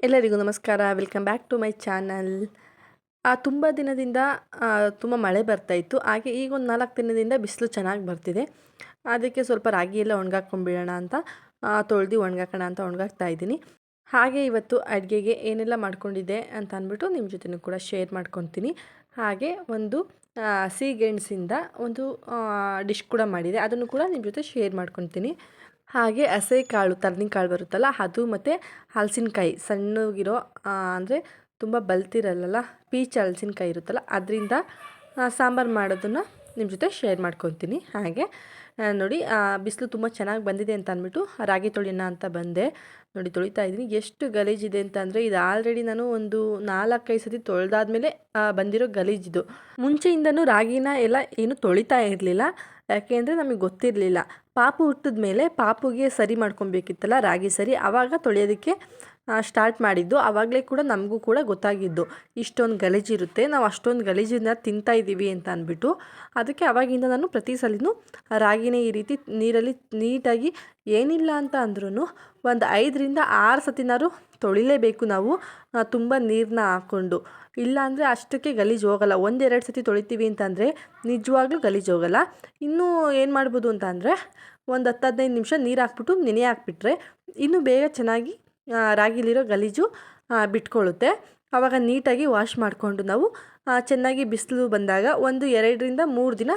ಎಲ್ಲರಿಗೂ ನಮಸ್ಕಾರ. Welcome back to my channel. ತುಂಬ ದಿನದಿಂದ ತುಂಬ ಮಳೆ ಬರ್ತಾಯಿತ್ತು. ಹಾಗೆ ಈಗ ಒಂದು 4 ದಿನದಿಂದ ಬಿಸಿಲು ಚೆನ್ನಾಗಿ ಬರ್ತಿದೆ. ಅದಕ್ಕೆ ಸ್ವಲ್ಪ ರಾಗಿ ಎಲ್ಲ ಒಣಗಾಕೊಂಬಿಡೋಣ ಅಂತ ತೊಳೆದು ಒಣಗಾಕೋಣ ಅಂತ ಒಣಗಾಕ್ತಾ ಇದ್ದೀನಿ. ಹಾಗೆ ಇವತ್ತು ಅಡುಗೆಗೆ ಏನೆಲ್ಲ ಮಾಡ್ಕೊಂಡಿದ್ದೆ ಅಂತ ಅಂದ್ಬಿಟ್ಟು ನಿಮ್ಮ ಜೊತೆನೂ ಕೂಡ ಶೇರ್ ಮಾಡ್ಕೊತೀನಿ. ಹಾಗೆ ಒಂದು ಸಿಹಿಗೆಣಸಿಂದ ಒಂದು ಡಿಶ್ ಕೂಡ ಮಾಡಿದೆ, ಅದನ್ನು ಕೂಡ ನಿಮ್ಮ ಜೊತೆ ಶೇರ್ ಮಾಡ್ಕೊತೀನಿ. ಹಾಗೆ ಹಸೆ ಕಾಳು ತರನಿಕಾಳು ಬರುತ್ತಲ್ಲ ಅದು, ಮತ್ತು ಹಲಸಿನಕಾಯಿ ಸಣ್ಣಗಿರೋ ಅಂದರೆ ತುಂಬ ಬಲ್ತಿರಲ್ಲ ಪೀಚ್ ಹಲಸಿನಕಾಯಿ ಇರುತ್ತಲ್ಲ ಅದರಿಂದ ಸಾಂಬಾರು ಮಾಡೋದನ್ನು ನಿಮ್ಮ ಜೊತೆ ಶೇರ್ ಮಾಡ್ಕೊತೀನಿ. ಹಾಗೆ ನೋಡಿ ಬಿಸಿಲು ತುಂಬ ಚೆನ್ನಾಗಿ ಬಂದಿದೆ ಅಂತ ಅಂದ್ಬಿಟ್ಟು ರಾಗಿ ತೊಳಿಯೋಣ ಅಂತ ಬಂದೆ. ನೋಡಿ ತೊಳಿತಾ ಇದ್ದೀನಿ. ಎಷ್ಟು ಗಲೀಜಿದೆ ಅಂತ ಅಂದರೆ ಇದು ಆಲ್ರೆಡಿ ನಾನು ಒಂದು 4-5 ಸತಿ ತೊಳೆದಾದ್ಮೇಲೆ ಬಂದಿರೋ ಗಲೀಜಿದು. ಮುಂಚೆಯಿಂದನೂ ರಾಗಿನ ಎಲ್ಲ ಏನು ತೊಳಿತಾ ಇರಲಿಲ್ಲ, ಯಾಕೆಂದರೆ ನಮಗೆ ಗೊತ್ತಿರಲಿಲ್ಲ. ಪಾಪು ಹುಟ್ಟಿದ ಮೇಲೆ ಪಾಪುಗೆ ಸರಿ ಮಾಡ್ಕೊಬೇಕಿತ್ತಲ್ಲ ರಾಗಿ ಸರಿ, ಆವಾಗ ತೊಳೆಯೋದಕ್ಕೆ ಸ್ಟಾರ್ಟ್ ಮಾಡಿದ್ದು. ಆವಾಗಲೇ ಕೂಡ ನಮಗೂ ಕೂಡ ಗೊತ್ತಾಗಿದ್ದು ಇಷ್ಟೊಂದು ಗಲೀಜಿರುತ್ತೆ, ನಾವು ಅಷ್ಟೊಂದು ಗಲೀಜನ್ನ ತಿಂತಾಯಿದ್ದೀವಿ ಅಂತ ಅಂದ್ಬಿಟ್ಟು. ಅದಕ್ಕೆ ಆವಾಗಿಂದ ನಾನು ಪ್ರತಿ ಸಲಿನೂ ರಾಗಿನೇ ಈ ರೀತಿ ನೀರಲ್ಲಿ ನೀಟಾಗಿ ಏನಿಲ್ಲ ಅಂತ ಅಂದ್ರೂ ಒಂದು 5-6 ಸತಿನಾರು ತೊಳಿಲೇಬೇಕು ನಾವು, ತುಂಬ ನೀರನ್ನ ಹಾಕ್ಕೊಂಡು. ಇಲ್ಲಾಂದರೆ ಅಷ್ಟಕ್ಕೆ ಗಲೀಜು ಹೋಗಲ್ಲ. 1-2 ಸತಿ ತೊಳಿತೀವಿ ಅಂತಂದರೆ ನಿಜವಾಗ್ಲೂ ಗಲೀಜು ಹೋಗಲ್ಲ. ಇನ್ನೂ ಏನು ಮಾಡ್ಬೋದು ಅಂತ ಅಂದರೆ ಒಂದು 10-15 ನಿಮಿಷ ನೀರು ಹಾಕ್ಬಿಟ್ಟು ನೆನೆ ಹಾಕ್ಬಿಟ್ರೆ ಇನ್ನೂ ಬೇಗ ಚೆನ್ನಾಗಿ ರಾಗಿಲಿರೋ ಗಲೀಜು ಬಿಟ್ಕೊಳ್ಳುತ್ತೆ. ಆವಾಗ ನೀಟಾಗಿ ವಾಶ್ ಮಾಡಿಕೊಂಡು ನಾವು ಚೆನ್ನಾಗಿ ಬಿಸಿಲು ಬಂದಾಗ ಒಂದು 2-3 ದಿನ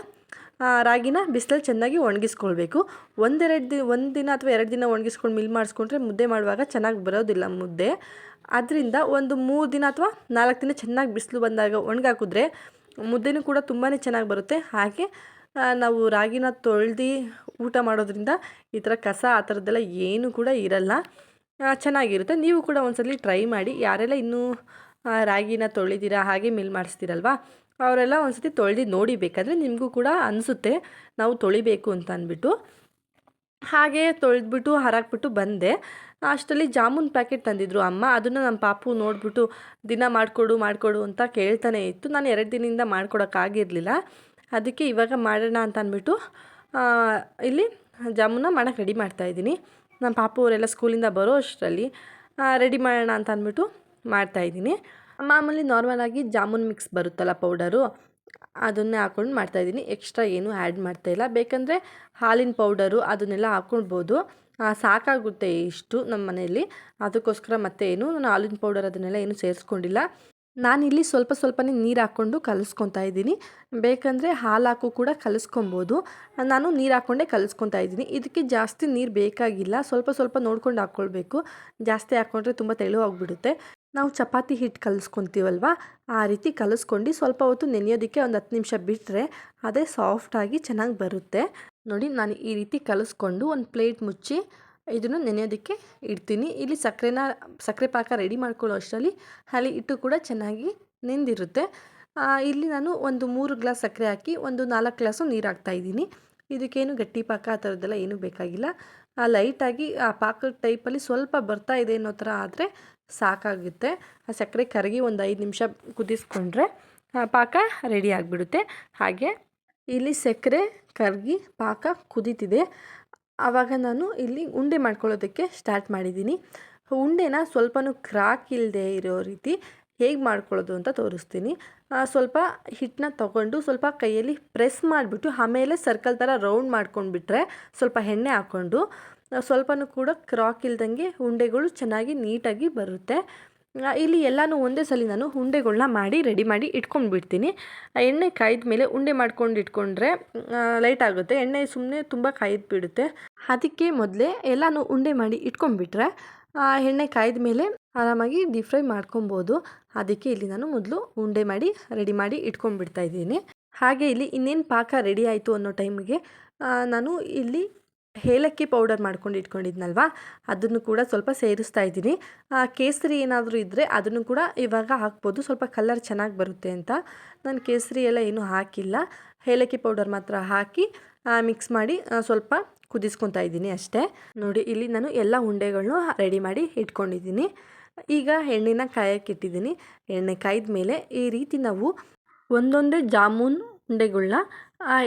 ರಾಗಿನ ಬಿಸಿಲಲ್ಲಿ ಚೆನ್ನಾಗಿ ಒಣಗಿಸ್ಕೊಳ್ಬೇಕು. ಒಂದು ದಿನ ಅಥವಾ 2 ದಿನ ಒಣಗಿಸ್ಕೊಂಡು ಮಿಲ್ ಮಾಡಿಸ್ಕೊಂಡ್ರೆ ಮುದ್ದೆ ಮಾಡುವಾಗ ಚೆನ್ನಾಗಿ ಬರೋದಿಲ್ಲ ಮುದ್ದೆ. ಅದರಿಂದ ಒಂದು 3 ದಿನ ಅಥವಾ 4 ದಿನ ಚೆನ್ನಾಗಿ ಬಿಸಿಲು ಬಂದಾಗ ಒಣಗಾಕಿದ್ರೆ ಮುದ್ದೆನೂ ಕೂಡ ತುಂಬಾ ಚೆನ್ನಾಗಿ ಬರುತ್ತೆ. ಹಾಗೆ ನಾವು ರಾಗಿನ ತೊಳೆದು ಊಟ ಮಾಡೋದ್ರಿಂದ ಈ ಥರ ಕಸ ಆ ಥರದ್ದೆಲ್ಲ ಏನೂ ಕೂಡ ಇರಲ್ಲ, ಚೆನ್ನಾಗಿರುತ್ತೆ. ನೀವು ಕೂಡ ಒಂದ್ಸಲ ಟ್ರೈ ಮಾಡಿ. ಯಾರೆಲ್ಲ ಇನ್ನೂ ರಾಗಿನ ತೊಳಿತೀರಾ ಹಾಗೆ ಮಿಲ್ ಮಾಡಿಸ್ತೀರಲ್ವ ಅವರೆಲ್ಲ ಒಂದ್ಸತಿ ತೊಳೆದು ನೋಡಿ, ಬೇಕಾದರೆ ನಿಮಗೂ ಕೂಡ ಅನಿಸುತ್ತೆ ನಾವು ತೊಳಿಬೇಕು ಅಂತ ಅಂದ್ಬಿಟ್ಟು. ಹಾಗೆ ತೊಳೆದ್ಬಿಟ್ಟು ಹರಾಕ್ಬಿಟ್ಟು ಬಂದೆ. ಅಷ್ಟರಲ್ಲಿ ಜಾಮೂನ್ ಪ್ಯಾಕೆಟ್ ತಂದಿದ್ರು ಅಮ್ಮ. ಅದನ್ನು ನಮ್ಮ ಪಾಪು ನೋಡಿಬಿಟ್ಟು ದಿನ ಮಾಡಿಕೊಡು ಅಂತ ಕೇಳ್ತಾನೆ ಇತ್ತು. ನಾನು 2 ದಿನದಿಂದ ಮಾಡ್ಕೊಡೋಕ್ಕಾಗಿರಲಿಲ್ಲ. ಅದಕ್ಕೆ ಇವಾಗ ಮಾಡೋಣ ಅಂತ ಅಂದ್ಬಿಟ್ಟು ಇಲ್ಲಿ ಜಾಮೂನ ಮಾಡೋಕ್ಕೆ ರೆಡಿ ಮಾಡ್ತಾಯಿದ್ದೀನಿ. ನಮ್ಮ ಪಾಪು ಅವರೆಲ್ಲ ಸ್ಕೂಲಿಂದ ಬರೋ ಅಷ್ಟರಲ್ಲಿ ರೆಡಿ ಮಾಡೋಣ ಅಂತ ಅಂದ್ಬಿಟ್ಟು ಮಾಡ್ತಾಯಿದ್ದೀನಿ. ಮಾಮೂಲಿ ನಾರ್ಮಲಾಗಿ ಜಾಮೂನ್ ಮಿಕ್ಸ್ ಬರುತ್ತಲ್ಲ ಪೌಡರು, ಅದನ್ನೇ ಹಾಕ್ಕೊಂಡು ಮಾಡ್ತಾಯಿದ್ದೀನಿ. ಎಕ್ಸ್ಟ್ರಾ ಏನೂ ಆ್ಯಡ್ ಮಾಡ್ತಾಯಿಲ್ಲ. ಬೇಕಂದರೆ ಹಾಲಿನ ಪೌಡರು ಅದನ್ನೆಲ್ಲ ಹಾಕ್ಕೊಳ್ಬೋದು, ಸಾಕಾಗುತ್ತೆ ಇಷ್ಟು ನಮ್ಮ ಮನೆಯಲ್ಲಿ. ಅದಕ್ಕೋಸ್ಕರ ಮತ್ತೆ ನಾನು ಹಾಲಿನ ಪೌಡರ್ ಅದನ್ನೆಲ್ಲ ಏನು ಸೇರಿಸ್ಕೊಂಡಿಲ್ಲ. ನಾನಿಲ್ಲಿ ಸ್ವಲ್ಪನೇ ನೀರು ಹಾಕ್ಕೊಂಡು ಕಲಿಸ್ಕೊತಾ ಇದ್ದೀನಿ. ಬೇಕಂದರೆ ಹಾಲು ಹಾಕು ಕೂಡ ಕಲಿಸ್ಕೊಬೋದು. ನಾನು ನೀರು ಹಾಕ್ಕೊಂಡೇ ಕಲಿಸ್ಕೊತಾ ಇದ್ದೀನಿ. ಇದಕ್ಕೆ ಜಾಸ್ತಿ ನೀರು ಬೇಕಾಗಿಲ್ಲ, ಸ್ವಲ್ಪ ನೋಡ್ಕೊಂಡು ಹಾಕ್ಕೊಳ್ಬೇಕು. ಜಾಸ್ತಿ ಹಾಕ್ಕೊಂಡ್ರೆ ತುಂಬ ತೆಳುವಾಗ್ಬಿಡುತ್ತೆ. ನಾವು ಚಪಾತಿ ಹಿಟ್ಟು ಕಲಿಸ್ಕೊತೀವಲ್ವ ಆ ರೀತಿ ಕಲಿಸ್ಕೊಂಡು ಸ್ವಲ್ಪ ಹೊತ್ತು ನೆನೆಯೋದಕ್ಕೆ ಒಂದು 10 ನಿಮಿಷ ಬಿಟ್ಟರೆ ಅದೇ ಸಾಫ್ಟಾಗಿ ಚೆನ್ನಾಗಿ ಬರುತ್ತೆ. ನೋಡಿ ನಾನು ಈ ರೀತಿ ಕಲಿಸ್ಕೊಂಡು ಒಂದು ಪ್ಲೇಟ್ ಮುಚ್ಚಿ ಇದನ್ನು ನೆನೆಯೋದಕ್ಕೆ ಇಡ್ತೀನಿ. ಇಲ್ಲಿ ಸಕ್ಕರೆ ಪಾಕ ರೆಡಿ ಮಾಡ್ಕೊಳ್ಳೋ ಅಷ್ಟರಲ್ಲಿ ಅಲ್ಲಿ ಹಿಟ್ಟು ಕೂಡ ಚೆನ್ನಾಗಿ ನೆಂದಿರುತ್ತೆ. ಇಲ್ಲಿ ನಾನು ಒಂದು 3 ಗ್ಲಾಸ್ ಸಕ್ಕರೆ ಹಾಕಿ ಒಂದು 4 ಗ್ಲಾಸು ನೀರು ಹಾಕ್ತಾಯಿದ್ದೀನಿ. ಇದಕ್ಕೇನು ಗಟ್ಟಿ ಪಾಕ ಆ ಥರದ್ದೆಲ್ಲ ಏನೂ ಬೇಕಾಗಿಲ್ಲ. ಲೈಟಾಗಿ ಆ ಪಾಕದ ಟೈಪಲ್ಲಿ ಸ್ವಲ್ಪ ಬರ್ತಾ ಇದೆ ಅನ್ನೋ ಥರ ಆದರೆ ಸಾಕಾಗುತ್ತೆ. ಆ ಸಕ್ಕರೆ ಕರಗಿ ಒಂದು 5 ನಿಮಿಷ ಕುದಿಸ್ಕೊಂಡ್ರೆ ಪಾಕ ರೆಡಿ ಆಗಿಬಿಡುತ್ತೆ. ಹಾಗೆ ಇಲ್ಲಿ ಸಕ್ಕರೆ ಕರಗಿ ಪಾಕ ಕುದೀತಿದೆ. ಆವಾಗ ನಾನು ಇಲ್ಲಿ ಉಂಡೆ ಮಾಡ್ಕೊಳ್ಳೋದಕ್ಕೆ ಸ್ಟಾರ್ಟ್ ಮಾಡಿದ್ದೀನಿ. ಉಂಡೆನ ಸ್ವಲ್ಪನೂ ಕ್ರಾಕ್ ಇಲ್ಲದೆ ಇರೋ ರೀತಿ ಹೇಗೆ ಮಾಡ್ಕೊಳ್ಳೋದು ಅಂತ ತೋರಿಸ್ತೀನಿ. ಸ್ವಲ್ಪ ಹಿಟ್ಟನ್ನ ತೊಗೊಂಡು ಸ್ವಲ್ಪ ಕೈಯಲ್ಲಿ ಪ್ರೆಸ್ ಮಾಡಿಬಿಟ್ಟು ಆಮೇಲೆ ಸರ್ಕಲ್ ಥರ ರೌಂಡ್ ಮಾಡ್ಕೊಂಡ್ಬಿಟ್ರೆ ಸ್ವಲ್ಪ ಎಣ್ಣೆ ಹಾಕ್ಕೊಂಡು ಸ್ವಲ್ಪನೂ ಕೂಡ ಕ್ರಾಕ್ ಇಲ್ದಂಗೆ ಉಂಡೆಗಳು ಚೆನ್ನಾಗಿ ನೀಟಾಗಿ ಬರುತ್ತೆ. ಇಲ್ಲಿ ಎಲ್ಲನೂ ಒಂದೇ ಸಲ ನಾನು ಉಂಡೆಗಳನ್ನ ಮಾಡಿ ರೆಡಿ ಮಾಡಿ ಇಟ್ಕೊಂಡ್ಬಿಡ್ತೀನಿ. ಎಣ್ಣೆ ಕಾಯ್ದ ಮೇಲೆ ಉಂಡೆ ಮಾಡ್ಕೊಂಡು ಇಟ್ಕೊಂಡ್ರೆ ಲೈಟ್ ಆಗುತ್ತೆ. ಎಣ್ಣೆ ಸುಮ್ಮನೆ ತುಂಬ ಕಾಯ್ದು ಬಿಡುತ್ತೆ. ಅದಕ್ಕೆ ಮೊದಲೇ ಎಲ್ಲನೂ ಉಂಡೆ ಮಾಡಿ ಇಟ್ಕೊಂಡ್ಬಿಟ್ರೆ ಎಣ್ಣೆ ಕಾಯ್ದ ಮೇಲೆ ಆರಾಮಾಗಿ ಡೀಪ್ ಫ್ರೈ ಮಾಡ್ಕೊಬೋದು. ಅದಕ್ಕೆ ಇಲ್ಲಿ ನಾನು ಮೊದಲು ಉಂಡೆ ಮಾಡಿ ರೆಡಿ ಮಾಡಿ ಇಟ್ಕೊಂಡ್ಬಿಡ್ತಾ ಇದ್ದೀನಿ. ಹಾಗೆ ಇಲ್ಲಿ ಇನ್ನೇನು ಪಾಕ ರೆಡಿ ಆಯಿತು ಅನ್ನೋ ಟೈಮಿಗೆ ನಾನು ಇಲ್ಲಿ ಏಲಕ್ಕಿ ಪೌಡರ್ ಮಾಡ್ಕೊಂಡು ಇಟ್ಕೊಂಡಿದ್ನಲ್ವ ಅದನ್ನು ಕೂಡ ಸ್ವಲ್ಪ ಸೇರಿಸ್ತಾ ಇದ್ದೀನಿ. ಕೇಸರಿ ಏನಾದರೂ ಇದ್ದರೆ ಅದನ್ನು ಕೂಡ ಇವಾಗ ಹಾಕ್ಬೋದು, ಸ್ವಲ್ಪ ಕಲರ್ ಚೆನ್ನಾಗಿ ಬರುತ್ತೆ ಅಂತ. ನಾನು ಕೇಸರಿ ಎಲ್ಲ ಏನೂ ಹಾಕಿಲ್ಲ, ಏಲಕ್ಕಿ ಪೌಡರ್ ಮಾತ್ರ ಹಾಕಿ ಮಿಕ್ಸ್ ಮಾಡಿ ಸ್ವಲ್ಪ ಕುದಿಸ್ಕೊತಾ ಇದ್ದೀನಿ ಅಷ್ಟೇ. ನೋಡಿ ಇಲ್ಲಿ ನಾನು ಎಲ್ಲ ಉಂಡೆಗಳನ್ನೂ ರೆಡಿ ಮಾಡಿ ಇಟ್ಕೊಂಡಿದ್ದೀನಿ. ಈಗ ಎಣ್ಣೆನ ಕಾಯಕ್ಕೆ ಇಟ್ಟಿದ್ದೀನಿ. ಎಣ್ಣೆ ಕಾಯ್ದ ಮೇಲೆ ಈ ರೀತಿ ನಾವು ಒಂದೊಂದೇ ಜಾಮೂನ್ ಉಂಡೆಗಳನ್ನ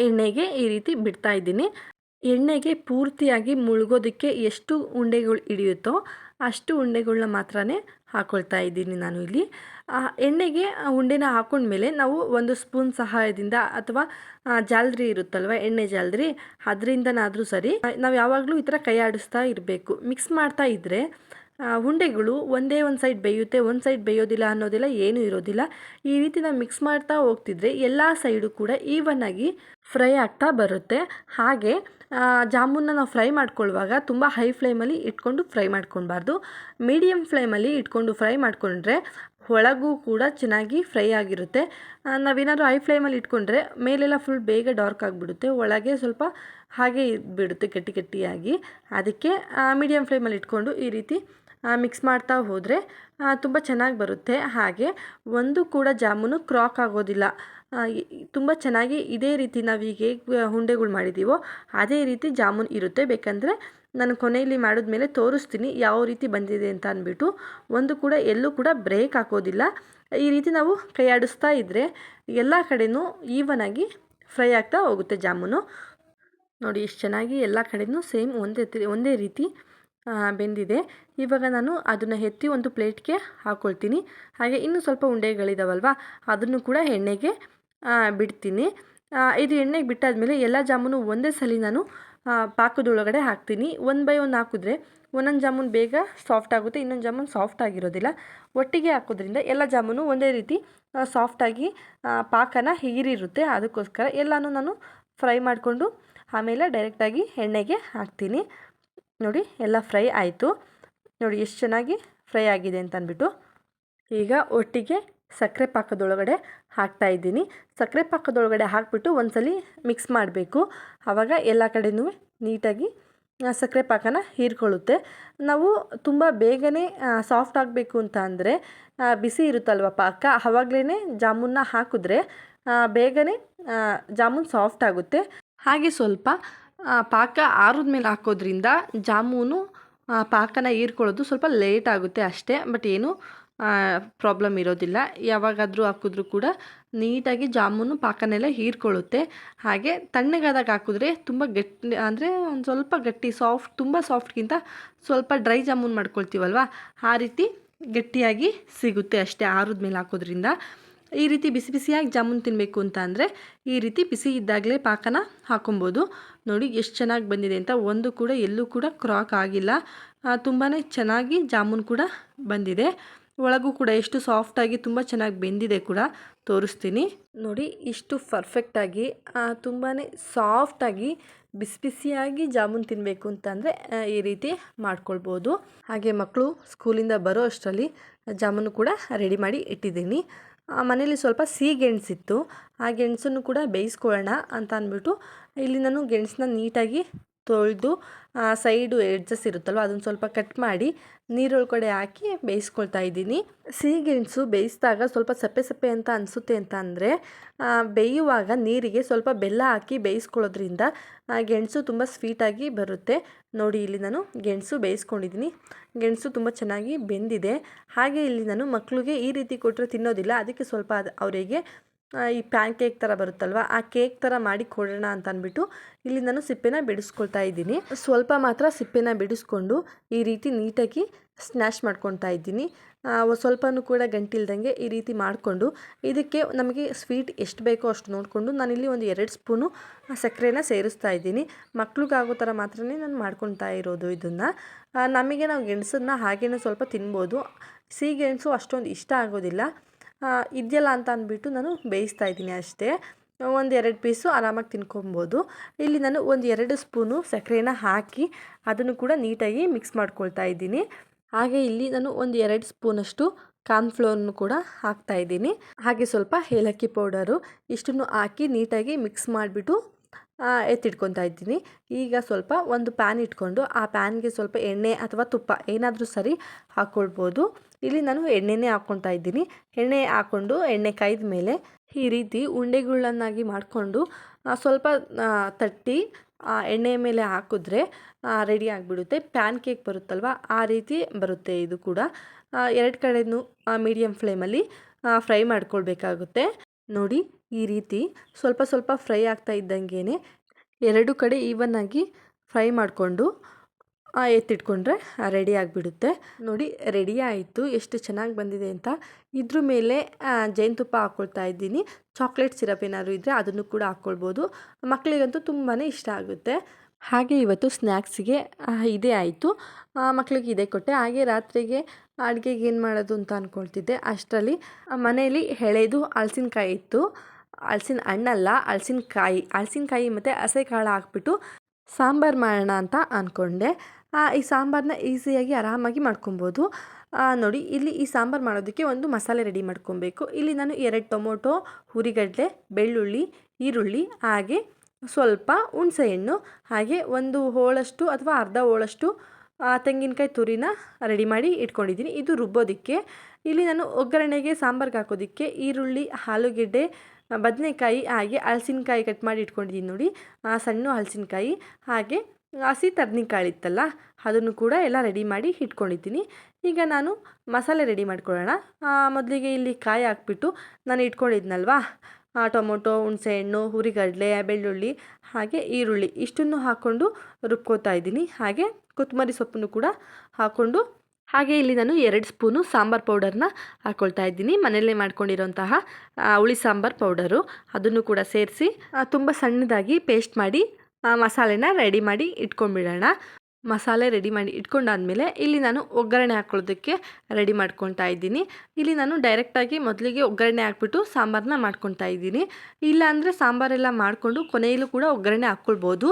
ಎಣ್ಣೆಗೆ ಈ ರೀತಿ ಬಿಡ್ತಾ ಇದ್ದೀನಿ. ಎಣ್ಣೆಗೆ ಪೂರ್ತಿಯಾಗಿ ಮುಳುಗೋದಕ್ಕೆ ಎಷ್ಟು ಉಂಡೆಗಳು ಹಿಡಿಯುತ್ತೋ ಅಷ್ಟು ಉಂಡೆಗಳನ್ನ ಮಾತ್ರನೇ ಹಾಕ್ಕೊಳ್ತಾ ಇದ್ದೀನಿ ನಾನು ಇಲ್ಲಿ. ಎಣ್ಣೆಗೆ ಉಂಡೆನ ಹಾಕ್ಕೊಂಡ್ಮೇಲೆ ನಾವು ಒಂದು ಸ್ಪೂನ್ ಸಹಾಯದಿಂದ ಅಥವಾ ಜಾಲರಿ ಇರುತ್ತಲ್ವ, ಎಣ್ಣೆ ಜಾಲರಿ, ಅದರಿಂದನಾದರೂ ಸರಿ ನಾವು ಯಾವಾಗಲೂ ಈ ಥರ ಕೈ ಆಡಿಸ್ತಾ ಇರಬೇಕು. ಮಿಕ್ಸ್ ಮಾಡ್ತಾ ಇದ್ದರೆ ಉಂಡೆಗಳು ಒಂದೇ ಒಂದು ಸೈಡ್ ಬೇಯುತ್ತೆ, ಒಂದು ಸೈಡ್ ಬೇಯೋದಿಲ್ಲ ಅನ್ನೋದೆಲ್ಲ ಏನೂ ಇರೋದಿಲ್ಲ. ಈ ರೀತಿ ನಾವು ಮಿಕ್ಸ್ ಮಾಡ್ತಾ ಹೋಗ್ತಿದ್ರೆ ಎಲ್ಲ ಸೈಡು ಕೂಡ ಈವನ್ ಆಗಿ ಫ್ರೈ ಆಗ್ತಾ ಬರುತ್ತೆ. ಹಾಗೆ ಜಾಮೂನ್ನ ನಾವು ಫ್ರೈ ಮಾಡ್ಕೊಳ್ಳುವಾಗ ತುಂಬ ಹೈ ಫ್ಲೇಮಲ್ಲಿ ಇಟ್ಕೊಂಡು ಫ್ರೈ ಮಾಡ್ಕೊಳ್ಬಾರ್ದು. ಮೀಡಿಯಮ್ ಫ್ಲೇಮಲ್ಲಿ ಇಟ್ಕೊಂಡು ಫ್ರೈ ಮಾಡಿಕೊಂಡ್ರೆ ಒಳಗೂ ಕೂಡ ಚೆನ್ನಾಗಿ ಫ್ರೈ ಆಗಿರುತ್ತೆ. ನಾವೇನಾದರೂ ಹೈ ಫ್ಲೇಮಲ್ಲಿ ಇಟ್ಕೊಂಡ್ರೆ ಮೇಲೆಲ್ಲ ಫುಲ್ ಬೇಗ ಡಾರ್ಕ್ ಆಗಿಬಿಡುತ್ತೆ, ಒಳಗೆ ಸ್ವಲ್ಪ ಹಾಗೆ ಇದ್ಬಿಡುತ್ತೆ ಗಟ್ಟಿ ಗಟ್ಟಿಯಾಗಿ. ಅದಕ್ಕೆ ಮೀಡಿಯಮ್ ಫ್ಲೇಮಲ್ಲಿ ಇಟ್ಕೊಂಡು ಈ ರೀತಿ ಮಿಕ್ಸ್ ಮಾಡ್ತಾ ಹೋದರೆ ತುಂಬ ಚೆನ್ನಾಗಿ ಬರುತ್ತೆ. ಹಾಗೆ ಒಂದು ಕೂಡ ಜಾಮೂನು ಕ್ರಾಕ್ ಆಗೋದಿಲ್ಲ. ತುಂಬ ಚೆನ್ನಾಗಿ ಇದೇ ರೀತಿ ನಾವೀಗ ಹೇಗೆ ಉಂಡೆಗಳು ಮಾಡಿದ್ದೀವೋ ಅದೇ ರೀತಿ ಜಾಮೂನು ಇರುತ್ತೆ. ಬೇಕಂದರೆ ನಾನು ಕೊನೆಯಲ್ಲಿ ಮಾಡಿದ್ಮೇಲೆ ತೋರಿಸ್ತೀನಿ ಯಾವ ರೀತಿ ಬಂದಿದೆ ಅಂತ ಅಂದ್ಬಿಟ್ಟು. ಒಂದು ಕೂಡ ಎಲ್ಲೂ ಕೂಡ ಬ್ರೇಕ್ ಹಾಕೋದಿಲ್ಲ. ಈ ರೀತಿ ನಾವು ಕೈ ಆಡಿಸ್ತಾ ಇದ್ದರೆ ಎಲ್ಲ ಕಡೆಯೂ ಈವನ್ ಆಗಿ ಫ್ರೈ ಆಗ್ತಾ ಹೋಗುತ್ತೆ ಜಾಮೂನು. ನೋಡಿ ಎಷ್ಟು ಚೆನ್ನಾಗಿ ಎಲ್ಲ ಕಡೆಯೂ ಸೇಮ್ ಒಂದೇ ರೀತಿ ಬೆಂದಿದೆ. ಇವಾಗ ನಾನು ಅದನ್ನು ಎತ್ತಿ ಒಂದು ಪ್ಲೇಟ್ಗೆ ಹಾಕ್ಕೊಳ್ತೀನಿ. ಹಾಗೆ ಇನ್ನೂ ಸ್ವಲ್ಪ ಉಂಡೆಗಳಿದಾವಲ್ವ ಅದನ್ನು ಕೂಡ ಎಣ್ಣೆಗೆ ಬಿಡ್ತೀನಿ. ಇದು ಎಣ್ಣೆಗೆ ಬಿಟ್ಟಾದಮೇಲೆ ಎಲ್ಲ ಜಾಮೂನು ಒಂದೇ ಸಲ ನಾನು ಪಾಕದೊಳಗಡೆ ಹಾಕ್ತೀನಿ. ಒನ್ ಬೈ ಒನ್ ಹಾಕಿದ್ರೆ ಒಂದೊಂದು ಜಾಮೂನು ಬೇಗ ಸಾಫ್ಟ್ ಆಗುತ್ತೆ, ಇನ್ನೊಂದು ಜಾಮೂನು ಸಾಫ್ಟ್ ಆಗಿರೋದಿಲ್ಲ. ಒಟ್ಟಿಗೆ ಹಾಕೋದ್ರಿಂದ ಎಲ್ಲ ಜಾಮೂನು ಒಂದೇ ರೀತಿ ಸಾಫ್ಟಾಗಿ ಪಾಕನ ಹೀರಿರುತ್ತೆ. ಅದಕ್ಕೋಸ್ಕರ ಎಲ್ಲನೂ ನಾನು ಫ್ರೈ ಮಾಡಿಕೊಂಡು ಆಮೇಲೆ ಡೈರೆಕ್ಟಾಗಿ ಎಣ್ಣೆಗೆ ಹಾಕ್ತೀನಿ. ನೋಡಿ ಎಲ್ಲ ಫ್ರೈ ಆಯಿತು. ನೋಡಿ ಎಷ್ಟು ಚೆನ್ನಾಗಿ ಫ್ರೈ ಆಗಿದೆ ಅಂತ ಅಂದ್ಬಿಟ್ಟು. ಈಗ ಒಟ್ಟಿಗೆ ಸಕ್ಕರೆ ಪಾಕದೊಳಗಡೆ ಹಾಕ್ತಾಯಿದ್ದೀನಿ. ಸಕ್ಕರೆ ಪಾಕದೊಳಗಡೆ ಹಾಕಿಬಿಟ್ಟು ಒಂದ್ಸಲಿ ಮಿಕ್ಸ್ ಮಾಡಬೇಕು. ಆವಾಗ ಎಲ್ಲ ಕಡೆಯೂ ನೀಟಾಗಿ ಸಕ್ಕರೆ ಪಾಕನ ಹೀರ್ಕೊಳ್ಳುತ್ತೆ. ನಾವು ತುಂಬ ಬೇಗನೆ ಸಾಫ್ಟ್ ಆಗಬೇಕು ಅಂತ ಅಂದರೆ ಬಿಸಿ ಇರುತ್ತಲ್ವ ಪಾಕ, ಆವಾಗಲೇ ಜಾಮೂನ್ನ ಹಾಕಿದ್ರೆ ಬೇಗನೆ ಜಾಮೂನು ಸಾಫ್ಟ್ ಆಗುತ್ತೆ. ಹಾಗೆ ಸ್ವಲ್ಪ ಪಾಕ ಆರಿದ ಮೇಲೆ ಹಾಕೋದ್ರಿಂದ ಜಾಮೂನು ಪಾಕನ ಹೀರ್ಕೊಳ್ಳೋದು ಸ್ವಲ್ಪ ಲೇಟ್ ಆಗುತ್ತೆ ಅಷ್ಟೇ. ಬಟ್ ಏನು ಪ್ರಾಬ್ಲಮ್ ಇರೋದಿಲ್ಲ. ಯಾವಾಗಾದರೂ ಹಾಕಿದ್ರೂ ಕೂಡ ನೀಟಾಗಿ ಜಾಮೂನು ಪಾಕನೆಲ್ಲ ಹೀರ್ಕೊಳ್ಳುತ್ತೆ. ಹಾಗೆ ತಣ್ಣಗಾದಾಗ ಹಾಕಿದ್ರೆ ತುಂಬ ಗಟ್ಟಿ ಅಂದರೆ ಒಂದು ಸ್ವಲ್ಪ ಗಟ್ಟಿ ತುಂಬ ಸಾಫ್ಟ್ಗಿಂತ ಸ್ವಲ್ಪ ಡ್ರೈ ಜಾಮೂನು ಮಾಡ್ಕೊಳ್ತೀವಲ್ವ ಆ ರೀತಿ ಗಟ್ಟಿಯಾಗಿ ಸಿಗುತ್ತೆ ಅಷ್ಟೇ ಆರಿದ ಮೇಲೆ ಹಾಕೋದ್ರಿಂದ. ಈ ರೀತಿ ಬಿಸಿ ಬಿಸಿಯಾಗಿ ಜಾಮೂನು ತಿನ್ನಬೇಕು ಅಂತ ಅಂದರೆ ಈ ರೀತಿ ಬಿಸಿ ಇದ್ದಾಗಲೇ ಪಾಕನ ಹಾಕೊಬೋದು. ನೋಡಿ ಎಷ್ಟು ಚೆನ್ನಾಗಿ ಬಂದಿದೆ ಅಂತ. ಒಂದು ಕೂಡ ಎಲ್ಲೂ ಕೂಡ ಕ್ರಾಕ್ ಆಗಿಲ್ಲ. ತುಂಬಾ ಚೆನ್ನಾಗಿ ಜಾಮೂನು ಕೂಡ ಬಂದಿದೆ. ಒಳಗೂ ಕೂಡ ಎಷ್ಟು ಸಾಫ್ಟಾಗಿ ತುಂಬ ಚೆನ್ನಾಗಿ ಬೆಂದಿದೆ ಕೂಡ ತೋರಿಸ್ತೀನಿ. ನೋಡಿ ಇಷ್ಟು ಪರ್ಫೆಕ್ಟಾಗಿ ತುಂಬಾ ಸಾಫ್ಟಾಗಿ ಬಿಸಿ ಬಿಸಿಯಾಗಿ ಜಾಮೂನು ತಿನ್ನಬೇಕು ಅಂತಂದರೆ ಈ ರೀತಿ ಮಾಡ್ಕೊಳ್ಬೋದು. ಹಾಗೆ ಮಕ್ಕಳು ಸ್ಕೂಲಿಂದ ಬರೋ ಅಷ್ಟರಲ್ಲಿ ಜಾಮೂನು ಕೂಡ ರೆಡಿ ಮಾಡಿ ಇಟ್ಟಿದ್ದೀನಿ. ಮನೇಲಿ ಸ್ವಲ್ಪ ಸಿಹಿ ಗೆಣಸಿತ್ತು, ಆ ಗೆಣಸನ್ನು ಕೂಡ ಬೇಯಿಸ್ಕೊಳ್ಳೋಣ ಅಂತ ಅಂದ್ಬಿಟ್ಟು ಇಲ್ಲಿ ನಾನು ಗೆಣಸನ್ನ ನೀಟಾಗಿ ತೊಳೆದು ಸೈಡು ಎಡ್ಜಸ್ ಇರುತ್ತಲ್ವ ಅದನ್ನು ಸ್ವಲ್ಪ ಕಟ್ ಮಾಡಿ ನೀರೊಳಗಡೆ ಹಾಕಿ ಬೇಯಿಸ್ಕೊಳ್ತಾ ಇದ್ದೀನಿ. ಸಿಹಿ ಗೆಣಸು ಬೇಯಿಸಿದಾಗ ಸ್ವಲ್ಪ ಸಪ್ಪೆ ಸಪ್ಪೆ ಅಂತ ಅನಿಸುತ್ತೆ ಅಂತ ಅಂದರೆ ಬೇಯುವಾಗ ನೀರಿಗೆ ಸ್ವಲ್ಪ ಬೆಲ್ಲ ಹಾಕಿ ಬೇಯಿಸ್ಕೊಳ್ಳೋದ್ರಿಂದ ಗೆಣಸು ತುಂಬ ಸ್ವೀಟಾಗಿ ಬರುತ್ತೆ. ನೋಡಿ ಇಲ್ಲಿ ನಾನು ಗೆಣಸು ಬೇಯಿಸ್ಕೊಂಡಿದ್ದೀನಿ. ಗೆಣಸು ತುಂಬ ಚೆನ್ನಾಗಿ ಬೆಂದಿದೆ. ಹಾಗೆ ಇಲ್ಲಿ ನಾನು ಮಕ್ಕಳಿಗೆ ಈ ರೀತಿ ಕೊಟ್ಟರೆ ತಿನ್ನೋದಿಲ್ಲ, ಅದಕ್ಕೆ ಸ್ವಲ್ಪ ಅವರಿಗೆ ಈ ಪ್ಯಾನ್ ಕೇಕ್ ಥರ ಬರುತ್ತಲ್ವ ಆ ಕೇಕ್ ಥರ ಮಾಡಿ ಕೊಡೋಣ ಅಂತ ಅಂದ್ಬಿಟ್ಟು ಇಲ್ಲಿ ನಾನು ಸಿಪ್ಪೆನ ಬಿಡಿಸ್ಕೊಳ್ತಾ ಇದ್ದೀನಿ. ಸ್ವಲ್ಪ ಮಾತ್ರ ಸಿಪ್ಪೆನ ಬಿಡಿಸ್ಕೊಂಡು ಈ ರೀತಿ ನೀಟಾಗಿ ಸ್ನ್ಯಾಶ್ ಮಾಡ್ಕೊತಾ ಇದ್ದೀನಿ. ಸ್ವಲ್ಪನೂ ಕೂಡ ಗಂಟಿಲ್ದಂಗೆ ಈ ರೀತಿ ಮಾಡಿಕೊಂಡು ಇದಕ್ಕೆ ನಮಗೆ ಸ್ವೀಟ್ ಎಷ್ಟು ಬೇಕೋ ಅಷ್ಟು ನೋಡಿಕೊಂಡು ನಾನಿಲ್ಲಿ ಒಂದು 2 ಸ್ಪೂನು ಸಕ್ಕರೆನ ಸೇರಿಸ್ತಾ ಇದ್ದೀನಿ. ಮಕ್ಳಿಗಾಗೋ ಥರ ಮಾತ್ರನೇ ನಾನು ಮಾಡ್ಕೊತಾ ಇರೋದು ಇದನ್ನು. ನಮಗೆ ನಾವು ಗೆಣಸನ್ನು ಹಾಗೇ ಸ್ವಲ್ಪ ತಿನ್ಬೋದು. ಸಿಹಿ ಗೆಣಸು ಅಷ್ಟೊಂದು ಇಷ್ಟ ಆಗೋದಿಲ್ಲ ಇದೆಯಲ್ಲ ಅಂತ ಅಂದ್ಬಿಟ್ಟು ನಾನು ಬೇಯಿಸ್ತಾ ಇದ್ದೀನಿ ಅಷ್ಟೇ. 1-2 ಪೀಸು ಆರಾಮಾಗಿ ತಿನ್ಕೊಬೋದು. ಇಲ್ಲಿ ನಾನು 1-2 ಸ್ಪೂನು ಸಕ್ಕರೆನ ಹಾಕಿ ಅದನ್ನು ಕೂಡ ನೀಟಾಗಿ ಮಿಕ್ಸ್ ಮಾಡ್ಕೊಳ್ತಾ ಇದ್ದೀನಿ. ಹಾಗೆ ಇಲ್ಲಿ ನಾನು 1-2 ಸ್ಪೂನಷ್ಟು ಕಾರ್ನ್ಫ್ಲೋರ್ನು ಕೂಡ ಹಾಕ್ತಾಯಿದ್ದೀನಿ. ಹಾಗೆ ಸ್ವಲ್ಪ ಏಲಕ್ಕಿ ಪೌಡರು ಇಷ್ಟನ್ನು ಹಾಕಿ ನೀಟಾಗಿ ಮಿಕ್ಸ್ ಮಾಡಿಬಿಟ್ಟು ಎತ್ತಿಟ್ಕೊತಾ ಇದ್ದೀನಿ. ಈಗ ಸ್ವಲ್ಪ ಒಂದು ಪ್ಯಾನ್ ಇಟ್ಕೊಂಡು ಆ ಪ್ಯಾನ್ಗೆ ಸ್ವಲ್ಪ ಎಣ್ಣೆ ಅಥವಾ ತುಪ್ಪ ಏನಾದರೂ ಸರಿ ಹಾಕ್ಕೊಳ್ಬೋದು. ಇಲ್ಲಿ ನಾನು ಎಣ್ಣೆನೇ ಹಾಕ್ಕೊತಾ ಇದ್ದೀನಿ. ಎಣ್ಣೆ ಹಾಕ್ಕೊಂಡು ಎಣ್ಣೆ ಕಾಯ್ದ ಮೇಲೆ ಈ ರೀತಿ ಉಂಡೆಗಳನ್ನಾಗಿ ಮಾಡಿಕೊಂಡು ಸ್ವಲ್ಪ ತಟ್ಟಿ ಎಣ್ಣೆ ಮೇಲೆ ಹಾಕಿದ್ರೆ ರೆಡಿ ಆಗಿಬಿಡುತ್ತೆ. ಪ್ಯಾನ್ ಕೇಕ್ ಬರುತ್ತಲ್ವ ಆ ರೀತಿ ಬರುತ್ತೆ. ಇದು ಕೂಡ 2 ಕಡೆಯೂ ಮೀಡಿಯಮ್ ಫ್ಲೇಮಲ್ಲಿ ಫ್ರೈ ಮಾಡ್ಕೊಳ್ಬೇಕಾಗುತ್ತೆ. ನೋಡಿ ಈ ರೀತಿ ಸ್ವಲ್ಪ ಸ್ವಲ್ಪ ಫ್ರೈ ಆಗ್ತಾ ಇದ್ದಂಗೆ 2 ಕಡೆ ಈವನ್ನಾಗಿ ಫ್ರೈ ಮಾಡಿಕೊಂಡು ಎತ್ತಿಟ್ಕೊಂಡ್ರೆ ರೆಡಿ ಆಗಿಬಿಡುತ್ತೆ. ನೋಡಿ ರೆಡಿ ಆಯಿತು, ಎಷ್ಟು ಚೆನ್ನಾಗಿ ಬಂದಿದೆ ಅಂತ. ಇದ್ರ ಮೇಲೆ ಜೇನುತುಪ್ಪ ಹಾಕ್ಕೊಳ್ತಾ ಇದ್ದೀನಿ. ಚಾಕ್ಲೇಟ್ ಸಿರಪ್ ಏನಾದರೂ ಇದ್ದರೆ ಅದನ್ನು ಕೂಡ ಹಾಕ್ಕೊಳ್ಬೋದು. ಮಕ್ಕಳಿಗಂತೂ ತುಂಬಾ ಇಷ್ಟ ಆಗುತ್ತೆ. ಹಾಗೆ ಇವತ್ತು ಸ್ನ್ಯಾಕ್ಸಿಗೆ ಇದೇ ಆಯಿತು, ಮಕ್ಕಳಿಗೆ ಇದೇ ಕೊಟ್ಟೆ. ಹಾಗೆ ರಾತ್ರಿಗೆ ಅಡುಗೆಗೆ ಏನು ಮಾಡೋದು ಅಂತ ಅಂದ್ಕೊಳ್ತಿದ್ದೆ. ಅಷ್ಟರಲ್ಲಿ ಮನೆಯಲ್ಲಿ ಎಳೆದು ಹಲಸಿನಕಾಯಿ ಇತ್ತು. ಹಲಸಿನ ಹಣ್ಣಲ್ಲ, ಹಲಸಿನಕಾಯಿ ಮತ್ತು ಹಸೆಕಾಳು ಹಾಕ್ಬಿಟ್ಟು ಸಾಂಬಾರು ಮಾಡೋಣ ಅಂತ ಅಂದ್ಕೊಂಡೆ. ಈ ಸಾಂಬಾರನ್ನ ಈಸಿಯಾಗಿ ಆರಾಮಾಗಿ ಮಾಡ್ಕೊಬೋದು. ನೋಡಿ ಇಲ್ಲಿ ಈ ಸಾಂಬಾರು ಮಾಡೋದಕ್ಕೆ ಒಂದು ಮಸಾಲೆ ರೆಡಿ ಮಾಡ್ಕೊಬೇಕು. ಇಲ್ಲಿ ನಾನು 2 ಟೊಮೊಟೊ, ಹುರಿಗಡಲೆ, ಬೆಳ್ಳುಳ್ಳಿ, ಈರುಳ್ಳಿ, ಹಾಗೆ ಸ್ವಲ್ಪ ಹುಣಸೆಹಣ್ಣು, ಹಾಗೆ 1 ಹೋಳಷ್ಟು ಅಥವಾ ಅರ್ಧ ಹೋಳಷ್ಟು ತೆಂಗಿನಕಾಯಿ ತುರಿನ ರೆಡಿ ಮಾಡಿ ಇಟ್ಕೊಂಡಿದ್ದೀನಿ. ಇದು ರುಬ್ಬೋದಕ್ಕೆ. ಇಲ್ಲಿ ನಾನು ಒಗ್ಗರಣೆಗೆ ಸಾಂಬಾರ್ಗೆ ಹಾಕೋದಕ್ಕೆ ಈರುಳ್ಳಿ, ಆಲೂಗೆಡ್ಡೆ, ಬದನೆಕಾಯಿ, ಹಾಗೆ ಹಲಸಿನಕಾಯಿ ಕಟ್ ಮಾಡಿ ಇಟ್ಕೊಂಡಿದ್ದೀನಿ ನೋಡಿ, ಸಣ್ಣ ಹಲಸಿನಕಾಯಿ, ಹಾಗೆ ಹಸಿ ತರ್ನಿಕಾಳು ಇತ್ತಲ್ಲ ಅದನ್ನು ಕೂಡ ಎಲ್ಲ ರೆಡಿ ಮಾಡಿ ಇಟ್ಕೊಂಡಿದ್ದೀನಿ. ಈಗ ನಾನು ಮಸಾಲೆ ರೆಡಿ ಮಾಡ್ಕೊಳ್ಳೋಣ. ಮೊದಲಿಗೆ ಇಲ್ಲಿ ಕಾಯಿ ಹಾಕ್ಬಿಟ್ಟು ನಾನು ಇಟ್ಕೊಂಡಿದ್ನಲ್ವಾ, ಟೊಮೊಟೊ, ಹುಣಸೆಹಣ್ಣು, ಹುರಿಗಡಲೆ, ಬೆಳ್ಳುಳ್ಳಿ, ಹಾಗೆ ಈರುಳ್ಳಿ ಇಷ್ಟನ್ನು ಹಾಕ್ಕೊಂಡು ರುಬ್ಕೋತಾ ಇದ್ದೀನಿ. ಹಾಗೆ ಕೊತ್ತಂಬರಿ ಸೊಪ್ಪನ್ನು ಕೂಡ ಹಾಕ್ಕೊಂಡು, ಹಾಗೆ ಇಲ್ಲಿ ನಾನು 2 ಸ್ಪೂನು ಸಾಂಬಾರು ಪೌಡರ್ನ ಹಾಕ್ಕೊಳ್ತಾ ಇದ್ದೀನಿ. ಮನೆಯಲ್ಲೇ ಮಾಡ್ಕೊಂಡಿರೋಂತಹ ಹುಳಿ ಸಾಂಬಾರು ಪೌಡರು, ಅದನ್ನು ಕೂಡ ಸೇರಿಸಿ ತುಂಬ ಸಣ್ಣದಾಗಿ ಪೇಸ್ಟ್ ಮಾಡಿ ಮಸಾಲೆನ ರೆಡಿ ಮಾಡಿ ಇಟ್ಕೊಂಡ್ಬಿಡೋಣ. ಮಸಾಲೆ ರೆಡಿ ಮಾಡಿ ಇಟ್ಕೊಂಡಾದಮೇಲೆ ಇಲ್ಲಿ ನಾನು ಒಗ್ಗರಣೆ ಹಾಕ್ಕೊಳ್ಳೋದಕ್ಕೆ ರೆಡಿ ಮಾಡ್ಕೊತಾ ಇದ್ದೀನಿ. ಇಲ್ಲಿ ನಾನು ಡೈರೆಕ್ಟಾಗಿ ಮೊದಲಿಗೆ ಒಗ್ಗರಣೆ ಹಾಕ್ಬಿಟ್ಟು ಸಾಂಬಾರನ್ನ ಮಾಡ್ಕೊತಾ ಇದ್ದೀನಿ. ಇಲ್ಲಾಂದರೆ ಸಾಂಬಾರೆಲ್ಲ ಮಾಡಿಕೊಂಡು ಕೊನೆಯಲ್ಲೂ ಕೂಡ ಒಗ್ಗರಣೆ ಹಾಕ್ಕೊಳ್ಬೋದು.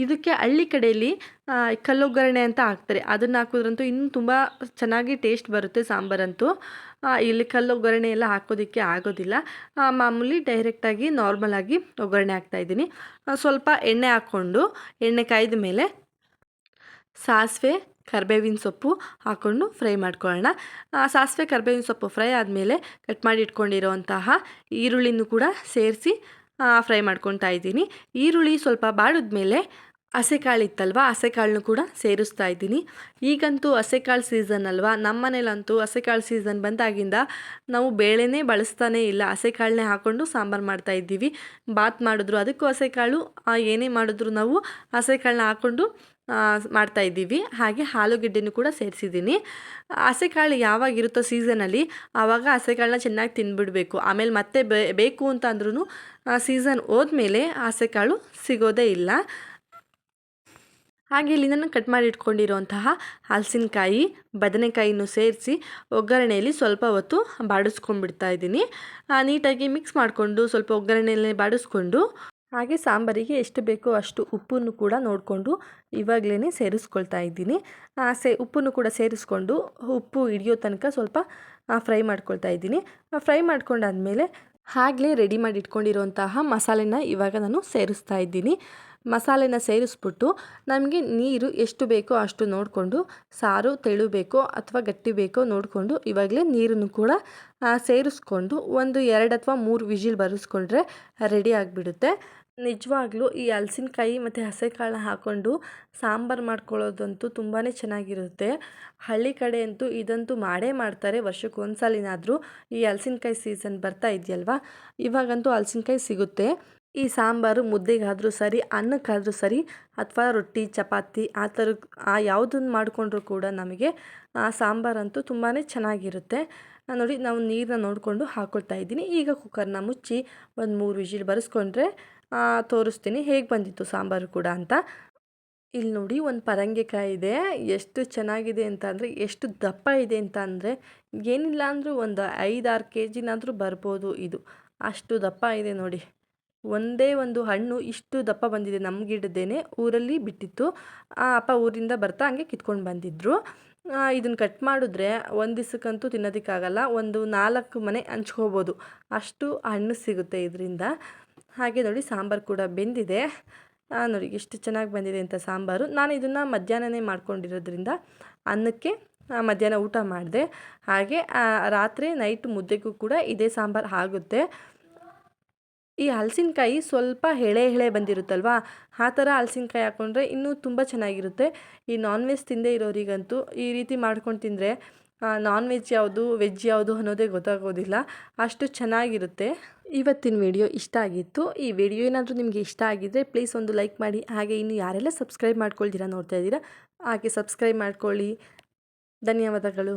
ಇದಕ್ಕೆ ಹಳ್ಳಿ ಕಡೆಯಲ್ಲಿ ಕಲ್ಲೊಗ್ಗರಣೆ ಅಂತ ಹಾಕ್ತಾರೆ. ಅದನ್ನು ಹಾಕಿದ್ರಂತೂ ಇನ್ನೂ ತುಂಬ ಚೆನ್ನಾಗಿ ಟೇಸ್ಟ್ ಬರುತ್ತೆ ಸಾಂಬಾರಂತೂ. ಇಲ್ಲಿ ಕಲ್ಲೊಗ್ಗರಣೆ ಎಲ್ಲ ಹಾಕೋದಕ್ಕೆ ಆಗೋದಿಲ್ಲ. ಮಾಮೂಲಿ ಡೈರೆಕ್ಟಾಗಿ ನಾರ್ಮಲಾಗಿ ಒಗ್ಗರಣೆ ಹಾಕ್ತಾಯಿದ್ದೀನಿ. ಸ್ವಲ್ಪ ಎಣ್ಣೆ ಹಾಕ್ಕೊಂಡು, ಎಣ್ಣೆ ಕಾಯ್ದ ಮೇಲೆ ಸಾಸಿವೆ, ಕರಿಬೇವಿನ ಸೊಪ್ಪು ಹಾಕ್ಕೊಂಡು ಫ್ರೈ ಮಾಡ್ಕೊಳ್ಳೋಣ. ಸಾಸಿವೆ, ಕರಿಬೇವಿನ ಸೊಪ್ಪು ಫ್ರೈ ಆದಮೇಲೆ ಕಟ್ ಮಾಡಿ ಇಟ್ಕೊಂಡಿರೋಂತಹ ಈರುಳ್ಳಿನೂ ಕೂಡ ಸೇರಿಸಿ ಫ್ರೈ ಮಾಡ್ಕೊತಾ ಇದ್ದೀನಿ. ಈರುಳ್ಳಿ ಸ್ವಲ್ಪ ಬಾಡಿದ್ಮೇಲೆ ಹಸೆಕಾಳು ಇತ್ತಲ್ವ, ಹಸೆಕಾಳನ್ನು ಕೂಡ ಸೇರಿಸ್ತಾ ಇದ್ದೀನಿ. ಈಗಂತೂ ಹಸೆಕಾಳು ಸೀಸನ್ ಅಲ್ವಾ, ನಮ್ಮ ಮನೇಲಂತೂ ಹಸೆಕಾಳು ಸೀಸನ್ ಬಂದಾಗಿಂದ ನಾವು ಬೇಳೆನೇ ಬಳಸ್ತಾನೇ ಇಲ್ಲ, ಹಸೆಕಾಳನ್ನೇ ಹಾಕ್ಕೊಂಡು ಸಾಂಬಾರು ಮಾಡ್ತಾಯಿದ್ದೀವಿ. ಬಾತ್ ಮಾಡಿದ್ರು ಅದಕ್ಕೂ ಹಸೆಕಾಳು, ಏನೇ ಮಾಡಿದ್ರು ನಾವು ಹಸೆಕಾಳನ್ನ ಹಾಕ್ಕೊಂಡು ಮಾಡ್ತಾಯಿದ್ದೀವಿ. ಹಾಗೆ ಆಲೂಗೆಡ್ಡೆನೂ ಕೂಡ ಸೇರಿಸಿದ್ದೀನಿ. ಹಸೆಕಾಳು ಯಾವಾಗಿರುತ್ತೋ ಸೀಸನಲ್ಲಿ ಆವಾಗ ಹಸೆಕಾಳನ್ನ ಚೆನ್ನಾಗಿ ತಿಂದುಬಿಡಬೇಕು. ಆಮೇಲೆ ಮತ್ತೆ ಬೇಕು ಅಂತ ಅಂದ್ರೂ ಸೀಸನ್ ಹೋದ್ಮೇಲೆ ಹಸೆಕಾಳು ಸಿಗೋದೇ ಇಲ್ಲ. ಹಾಗೆ ಇಲ್ಲಿ ನಾನು ಕಟ್ ಮಾಡಿ ಇಟ್ಕೊಂಡಿರೋಂತಹ ಹಲಸಿನಕಾಯಿ, ಬದನೆಕಾಯಿನೂ ಸೇರಿಸಿ ಒಗ್ಗರಣೆಯಲ್ಲಿ ಸ್ವಲ್ಪ ಹೊತ್ತು ಬಾಡಿಸ್ಕೊಂಡ್ಬಿಡ್ತಾ ಇದ್ದೀನಿ. ನೀಟಾಗಿ ಮಿಕ್ಸ್ ಮಾಡಿಕೊಂಡು ಸ್ವಲ್ಪ ಒಗ್ಗರಣೆಯಲ್ಲೇ ಬಾಡಿಸ್ಕೊಂಡು, ಹಾಗೆ ಸಾಂಬಾರಿಗೆ ಎಷ್ಟು ಬೇಕೋ ಅಷ್ಟು ಉಪ್ಪನ್ನು ಕೂಡ ನೋಡಿಕೊಂಡು ಇವಾಗಲೇ ಸೇರಿಸ್ಕೊಳ್ತಾ ಇದ್ದೀನಿ. ಉಪ್ಪನ್ನು ಕೂಡ ಸೇರಿಸ್ಕೊಂಡು ಉಪ್ಪು ಹಿಡಿಯೋ ತನಕ ಸ್ವಲ್ಪ ಫ್ರೈ ಮಾಡ್ಕೊಳ್ತಾ ಇದ್ದೀನಿ. ಫ್ರೈ ಮಾಡ್ಕೊಂಡಾದಮೇಲೆ ಆಗಲೇ ರೆಡಿ ಮಾಡಿ ಇಟ್ಕೊಂಡಿರೋಂತಹ ಮಸಾಲೆನ ಇವಾಗ ನಾನು ಸೇರಿಸ್ತಾ ಇದ್ದೀನಿ. ಮಸಾಲೆನ ಸೇರಿಸ್ಬಿಟ್ಟು ನಮಗೆ ನೀರು ಎಷ್ಟು ಬೇಕೋ ಅಷ್ಟು ನೋಡಿಕೊಂಡು, ಸಾರು ತೆಳು ಬೇಕೋ ಅಥವಾ ಗಟ್ಟಿ ಬೇಕೋ ನೋಡಿಕೊಂಡು ಇವಾಗಲೇ ನೀರನ್ನು ಕೂಡ ಸೇರಿಸ್ಕೊಂಡು 1, 2 ಅಥವಾ 3 ವಿಜಿಲ್ ಬರೆಸ್ಕೊಂಡ್ರೆ ರೆಡಿ ಆಗಿಬಿಡುತ್ತೆ. ನಿಜವಾಗ್ಲೂ ಈ ಹಲಸಿನಕಾಯಿ ಮತ್ತು ಹಸೆಕಾಳನ್ನ ಹಾಕ್ಕೊಂಡು ಸಾಂಬಾರು ಮಾಡ್ಕೊಳ್ಳೋದಂತೂ ತುಂಬಾ ಚೆನ್ನಾಗಿರುತ್ತೆ. ಹಳ್ಳಿ ಕಡೆ ಅಂತೂ ಇದಂತೂ ಮಾಡೇ ಮಾಡ್ತಾರೆ, ವರ್ಷಕ್ಕೆ ಒಂದ್ಸಲಿನಾದರೂ. ಈ ಹಲಸಿನಕಾಯಿ ಸೀಸನ್ ಬರ್ತಾ ಇದೆಯಲ್ವಾ, ಇವಾಗಂತೂ ಹಲಸಿನಕಾಯಿ ಸಿಗುತ್ತೆ. ಈ ಸಾಂಬಾರು ಮುದ್ದೆಗಾದರೂ ಸರಿ, ಅನ್ನಕ್ಕಾದರೂ ಸರಿ, ಅಥವಾ ರೊಟ್ಟಿ, ಚಪಾತಿ ಆ ಥರ ಯಾವುದನ್ನು ಮಾಡಿಕೊಂಡ್ರೂ ಕೂಡ ನಮಗೆ ಸಾಂಬಾರಂತೂ ತುಂಬಾ ಚೆನ್ನಾಗಿರುತ್ತೆ. ನೋಡಿ ನಾವು ನೀರನ್ನ ನೋಡಿಕೊಂಡು ಹಾಕ್ಕೊಳ್ತಾ ಇದ್ದೀನಿ. ಈಗ ಕುಕ್ಕರ್ನ ಮುಚ್ಚಿ 1, 3 ವಿಜಿಲ್ ಬರೆಸ್ಕೊಂಡ್ರೆ ತೋರಿಸ್ತೀನಿ ಹೇಗೆ ಬಂದಿತ್ತು ಸಾಂಬಾರು ಕೂಡ ಅಂತ. ಇಲ್ಲಿ ನೋಡಿ ಒಂದು ಪರಂಗಿಕಾಯಿ ಇದೆ, ಎಷ್ಟು ಚೆನ್ನಾಗಿದೆ ಅಂತ ಅಂದರೆ, ಎಷ್ಟು ದಪ್ಪ ಇದೆ ಅಂತ ಅಂದರೆ ಏನಿಲ್ಲ ಅಂದರೂ ಒಂದು 5-6 kgನಾದರೂ ಬರ್ಬೋದು. ಇದು ಅಷ್ಟು ದಪ್ಪ ಇದೆ ನೋಡಿ. ಒಂದೇ ಒಂದು ಹಣ್ಣು ಇಷ್ಟು ದಪ್ಪ ಬಂದಿದೆ. ನಮ್ಮ ಗಿಡದ್ದೇನೆ, ಊರಲ್ಲಿ ಬಿಟ್ಟಿತ್ತು. ಅಪ್ಪ ಊರಿಂದ ಬರ್ತಾ ಹಂಗೆ ಕಿತ್ಕೊಂಡು ಬಂದಿದ್ದರು. ಇದನ್ನು ಕಟ್ ಮಾಡಿದ್ರೆ ಒಂದು ದಿವಸಕ್ಕಂತೂ ತಿನ್ನೋದಕ್ಕಾಗಲ್ಲ, ಒಂದು 4 ಮನೆ ಹಂಚ್ಕೋಬೋದು, ಅಷ್ಟು ಹಣ್ಣು ಸಿಗುತ್ತೆ ಇದರಿಂದ. ಹಾಗೆ ನೋಡಿ ಸಾಂಬಾರು ಕೂಡ ಬೆಂದಿದೆ. ನೋಡಿ ಎಷ್ಟು ಚೆನ್ನಾಗಿ ಬಂದಿದೆ ಅಂತ ಸಾಂಬಾರು. ನಾನು ಇದನ್ನು ಮಧ್ಯಾಹ್ನನೇ ಮಾಡ್ಕೊಂಡಿರೋದ್ರಿಂದ ಅನ್ನಕ್ಕೆ ಮಧ್ಯಾಹ್ನ ಊಟ ಮಾಡಿದೆ. ಹಾಗೆ ರಾತ್ರಿ ನೈಟ್ ಮುದ್ದೆಗೂ ಕೂಡ ಇದೇ ಸಾಂಬಾರು ಆಗುತ್ತೆ. ಈ ಹಲಸಿನಕಾಯಿ ಸ್ವಲ್ಪ ಎಳೆ ಬಂದಿರುತ್ತಲ್ವ, ಆ ಥರ ಹಲಸಿನಕಾಯಿ ಹಾಕ್ಕೊಂಡ್ರೆ ಇನ್ನೂ ತುಂಬ ಚೆನ್ನಾಗಿರುತ್ತೆ. ಈ ನಾನ್ ವೆಜ್ ತಿಂದೇ ಇರೋರಿಗಂತೂ ಈ ರೀತಿ ಮಾಡ್ಕೊಂಡು ತಿಂದರೆ ನಾನ್ ವೆಜ್ ಯಾವುದು, ವೆಜ್ ಯಾವುದು ಅನ್ನೋದೇ ಗೊತ್ತಾಗೋದಿಲ್ಲ, ಅಷ್ಟು ಚೆನ್ನಾಗಿರುತ್ತೆ. ಇವತ್ತಿನ ವಿಡಿಯೋ ಇಷ್ಟ ಆಗಿತ್ತು. ಈ ವಿಡಿಯೋ ಏನಾದರೂ ನಿಮಗೆ ಇಷ್ಟ ಆಗಿದ್ದರೆ ಪ್ಲೀಸ್ ಒಂದು ಲೈಕ್ ಮಾಡಿ. ಹಾಗೆ ಇನ್ನು ಯಾರೆಲ್ಲ ಸಬ್ಸ್ಕ್ರೈಬ್ ಮಾಡ್ಕೊಳ್ತೀರಾ ನೋಡ್ತಾ ಇದ್ದೀರಾ, ಹಾಗೆ ಸಬ್ಸ್ಕ್ರೈಬ್ ಮಾಡ್ಕೊಳ್ಳಿ. ಧನ್ಯವಾದಗಳು.